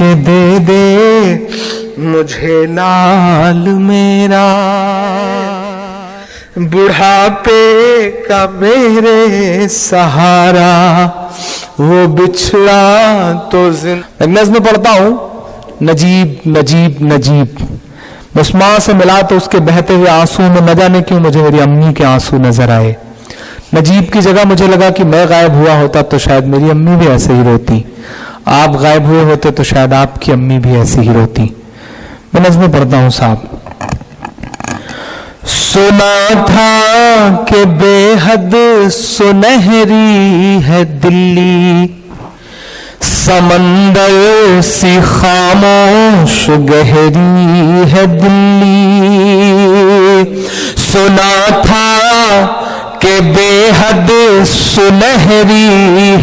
के दे दे मुझे लाल मेरा, बुढ़ापे का मेरे सहारा, वो बिछड़ा तो नज़्म में पढ़ता हूं, नजीब नजीब नजीब, बस माँ से मिला तो उसके बहते हुए आंसू में न जाने क्यों मुझे मेरी अम्मी के आंसू नजर आए। नजीब की जगह मुझे लगा कि मैं गायब हुआ होता तो शायद मेरी अम्मी भी ऐसे ही रोती, आप गायब हुए होते तो शायद आपकी अम्मी भी ऐसी ही रोती। मैं नज़्म पढ़ता हूं साहब। सुना था कि बेहद सुनहरी है दिल्ली, समंदर सी खामोश गहरी है दिल्ली। सुना था कि बेहद सुनहरी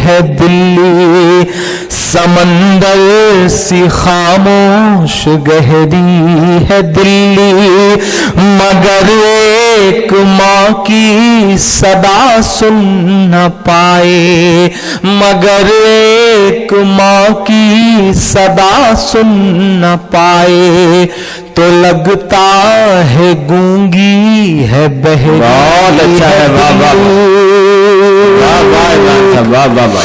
है दिल्ली, समंदर सी खामोश गहरी है दिल्ली। मगर एक माँ की सदा सुन न पाए, मगर एक माँ की सदा सुन न पाए, तो लगता है गूंगी है बहरी। बहुत अच्छा है, वाह वाह वाह वाह।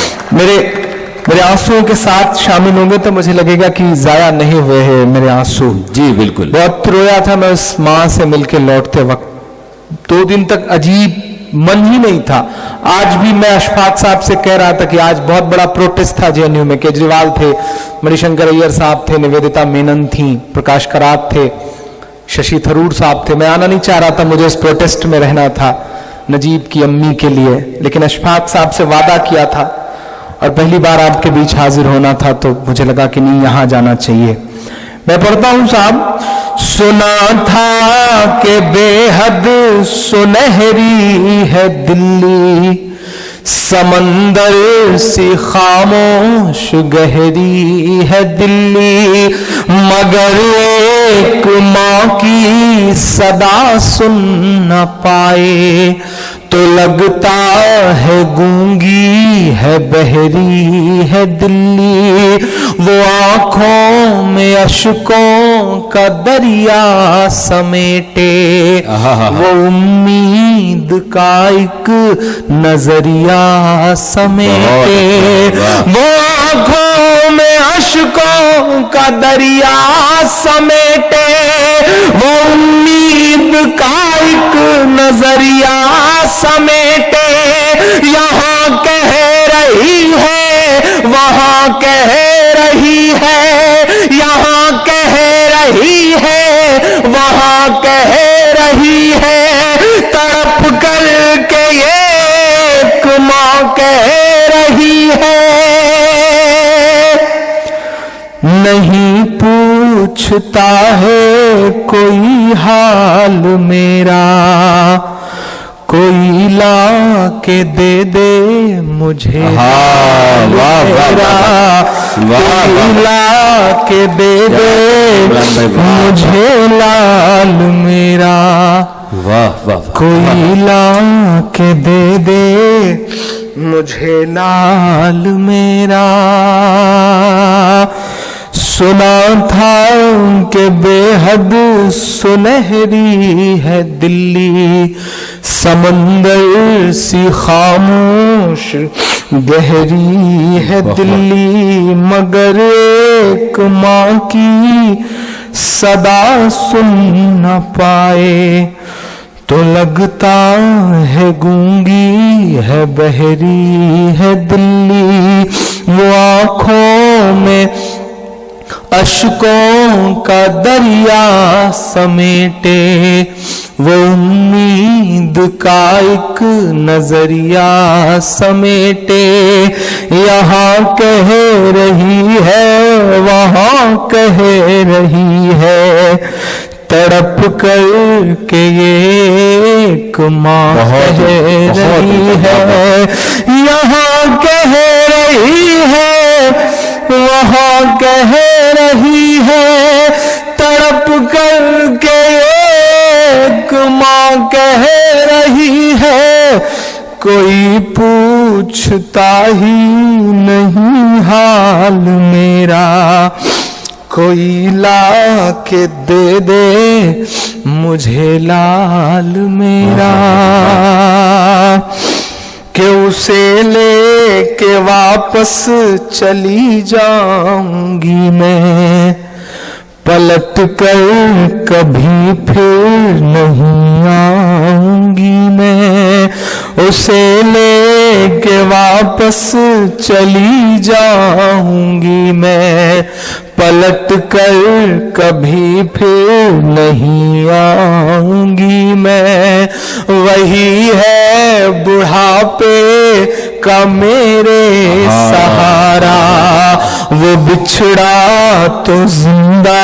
मेरे आंसुओं के साथ शामिल होंगे तो मुझे लगेगा कि जाया नहीं हुए हैं मेरे आंसू। जी बिल्कुल। बहुत रोया था मैं उस माँ से मिलके लौटते वक्त, 2 दिन तक अजीब मन ही नहीं था। आज भी मैं अशफाक साहब से कह रहा था कि आज बहुत बड़ा प्रोटेस्ट था जेएनयू में। केजरीवाल थे, मणिशंकर अय्यर साहब थे, निवेदिता मेनन थी, प्रकाश करात थे, शशि थरूर साहब थे। मैं आना नहीं चाह रहा था, मुझे इस प्रोटेस्ट में रहना था नजीब की अम्मी के लिए, लेकिन अशफाक साहब से वादा किया था और पहली बार आपके बीच हाजिर होना था तो मुझे लगा कि नहीं, यहां जाना चाहिए। मैं पढ़ता हूं साहब। सुना था कि बेहद सुनहरी है दिल्ली, समंदर सी खामोश गहरी है दिल्ली। मगर एक माँ की सदा सुन न पाए, तो लगता है गूंगी है बहरी है दिल्ली। वो आंखों में अश्कों का दरिया समेटे, वो उम्मीद का एक नजरिया समेटे। वो आंखों में अश्कों का दरिया समेटे, वो उम्मीद का एक नजरिया समेटे। यहाँ कह रही है, वहाँ कह रही है, यहाँ कह रही है, वहाँ कह रही है। तड़प कर के एक माँ कह रही है, नहीं पूछता है कोई हाल मेरा, कोई ला के दे दे मुझे मेरा, कोई ला के दे दे मुझे लाल मेरा। वाह वाह। कोई ला के दे दे मुझे लाल मेरा। सुना था कि बेहद सुनहरी है दिल्ली, समंदर सी खामोश गहरी है दिल्ली। मगर एक माँ की सदा सुन न पाए, तो लगता है गूंगी है बहरी है दिल्ली। वो आंखों में अश्कों का दरिया समेटे, वो उम्मीद का एक नजरिया समेटे। यहाँ कह रही है, वहाँ कह रही है, तड़प कर के एक माँ कह रही है। यहाँ कह रही है, वहाँ कह रही है, तड़प कर के एक माँ कह रही है। कोई पूछता ही नहीं हाल मेरा, कोई ला के दे दे मुझे लाल मेरा, कि उसे लेके वापस चली जाऊंगी मैं, पलट कर कभी फिर नहीं आऊंगी मैं, उसे लेके वापस चली जाऊंगी मैं, पलट कर कभी फिर नहीं आऊंगी मैं। वही है बुढ़ापे का मेरे सहारा, वो बिछड़ा तो जिंदा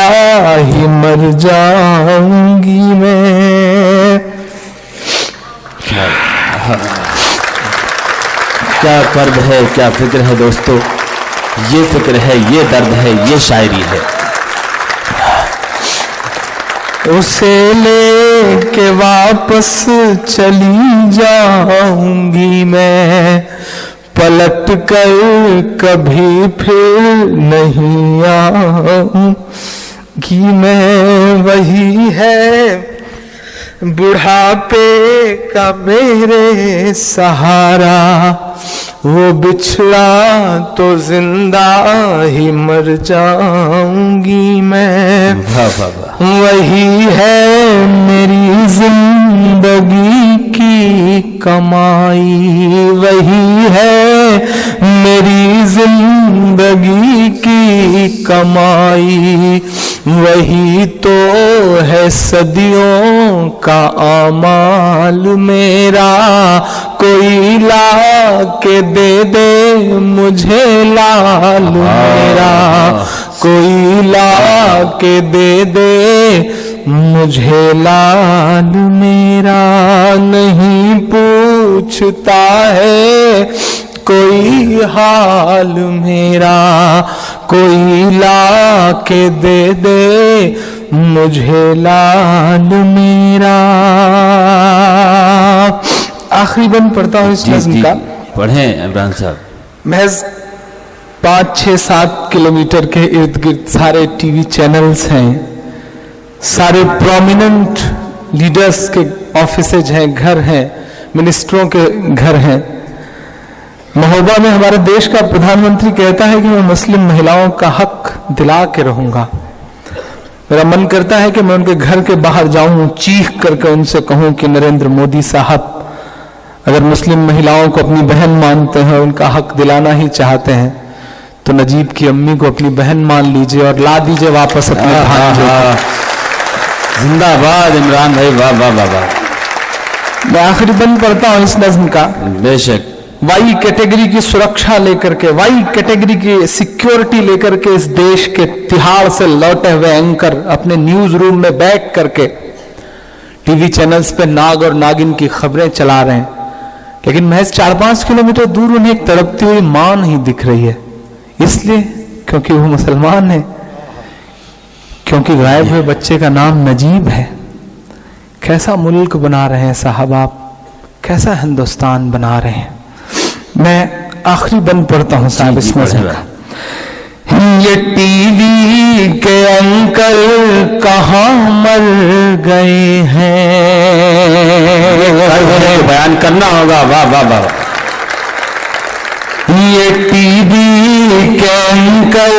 ही मर जाऊंगी मैं। क्या कर्ब है, क्या फिक्र है दोस्तों, ये फिक्र है, ये दर्द है, ये शायरी है। उसे लेके वापस चली जाऊंगी मैं, पलट कर कभी फिर नहीं आऊंगी मैं। वही है बुढ़ापे का मेरे सहारा, वो बिछड़ा तो जिंदा ही मर जाऊंगी मैं। वही है मेरी जिंदगी की कमाई, वही है मेरी जिंदगी की कमाई, वही तो है सदियों का आमाल मेरा, कोई ला के दे दे मुझे लाल मेरा, कोई ला के दे दे मुझे लाल मेरा। नहीं पूछता है कोई हाल मेरा, कोई ला के दे दे मुझे लाल मेरा। आखिरी बंद पढ़ता हूँ इस नज़्म का। पढ़ें इमरान साहब। महज 5, 6, 7 किलोमीटर के इर्द गिर्द सारे टीवी चैनल्स हैं, सारे प्रोमिनेंट लीडर्स के ऑफिसेज हैं, घर हैं, मिनिस्टरों के घर हैं। महोबा में हमारे देश का प्रधानमंत्री कहता है कि मैं मुस्लिम महिलाओं का हक दिला के रहूंगा। मेरा मन करता है कि मैं उनके घर के बाहर जाऊं, चीख करके उनसे कहूं कि नरेंद्र मोदी साहब, अगर मुस्लिम महिलाओं को अपनी बहन मानते हैं, उनका हक दिलाना ही चाहते हैं, तो नजीब की अम्मी को अपनी बहन मान लीजिए और ला दीजिए वापस अपने भांजे। जिंदाबाद इमरान भाई, वाह वाह वाह वाह। मैं आखिरी बंद पढ़ता हूं इस नज़्म का। बेशक। वाई कैटेगरी की सुरक्षा लेकर के, वाई कैटेगरी की सिक्योरिटी लेकर के इस देश के तिहाड़ से लौटे हुए एंकर अपने न्यूज रूम में बैठ करके टीवी चैनल्स पे नाग और नागिन की खबरें चला रहे हैं, लेकिन महज 4-5 किलोमीटर दूर उन्हें एक तड़पती हुई मां नहीं दिख रही है। इसलिए क्योंकि वो मुसलमान है, क्योंकि गायब हुए बच्चे का नाम नजीब है। कैसा मुल्क बना रहे हैं साहब आप, कैसा हिंदुस्तान बना रहे हैं। मैं आखिरी बंद पढ़ता हूं साहब इस नज़्म का। ये टीवी के अंकल कहाँ मर गए हैं, बयान करना होगा। वाह वाह वाह। ये टीवी के अंकल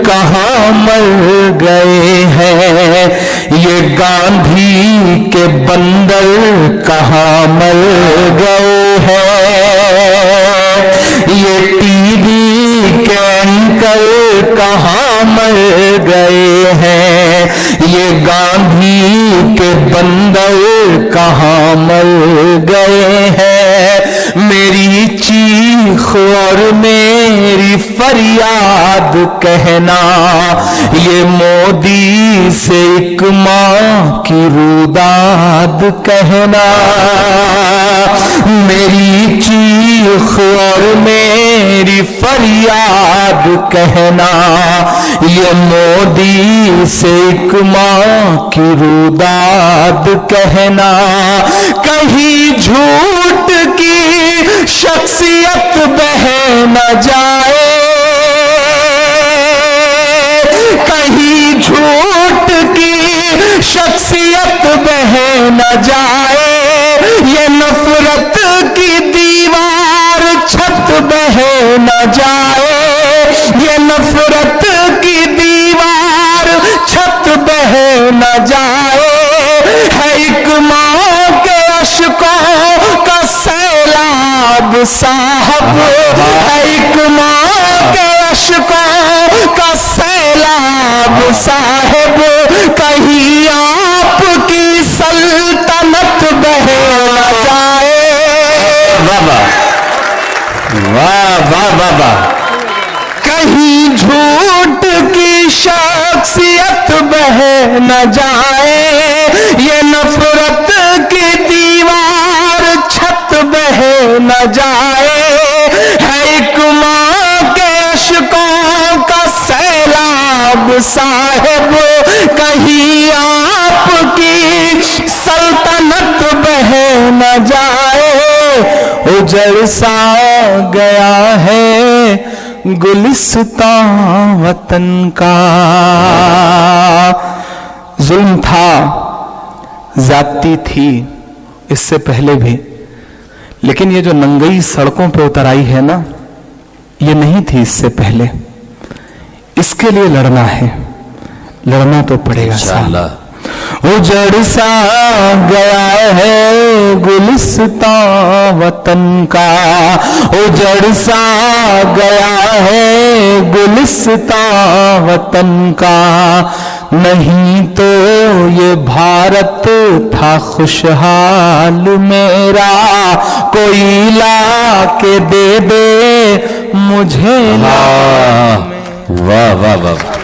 कहाँ मर गए हैं, ये गांधी के बंदर कहाँ मर गए हैं, ये टीवी के अंकल कहाँ मर गए हैं, ये गांधी के बंदर कहाँ मर गए हैं। मेरी चीख और मेरी फरियाद कहना, ये मोदी से एक माँ की रुदाद कहना। मेरी चीख और मेरी मेरी फरियाद कहना, ये मोदी से एक माँ की रुदाद कहना। कहीं झूठ की शख्सियत बह न जाए, कहीं झूठ की शख्सियत बह न जाए, ये नफरत की दीवार छत बह न जाए, ये नफरत की दीवार छत बह न जाए। है एक माँ के अश्कों का सैलाब साहब, है एक माँ के अश्कों का सैलाब साहब, कहीं आपकी सल्तनत बह न जाए। वाह वाह वाह वाह। कहीं झूठ की शख्सियत बह न जाए, ये नफरत की दीवार छत बह न जाए। है एक माँ के अश्कों का सैलाब साहिब, कहीं आपकी सल्तनत बह न जाए। उजड़ सा गया है गुलिस्तां वतन का। जुल्म था, जाती थी इससे पहले भी, लेकिन ये जो नंगई सड़कों पे उतर आई है ना, ये नहीं थी इससे पहले। इसके लिए लड़ना है, लड़ना तो पड़ेगा इंशाअल्लाह। उजड़ सा गया है गुलिस्तां वतन का, उजड़ सा गया है गुलिस्तां वतन का। नहीं तो ये भारत था खुशहाल मेरा, कोई ला के दे दे मुझे। वाह वाह वाह।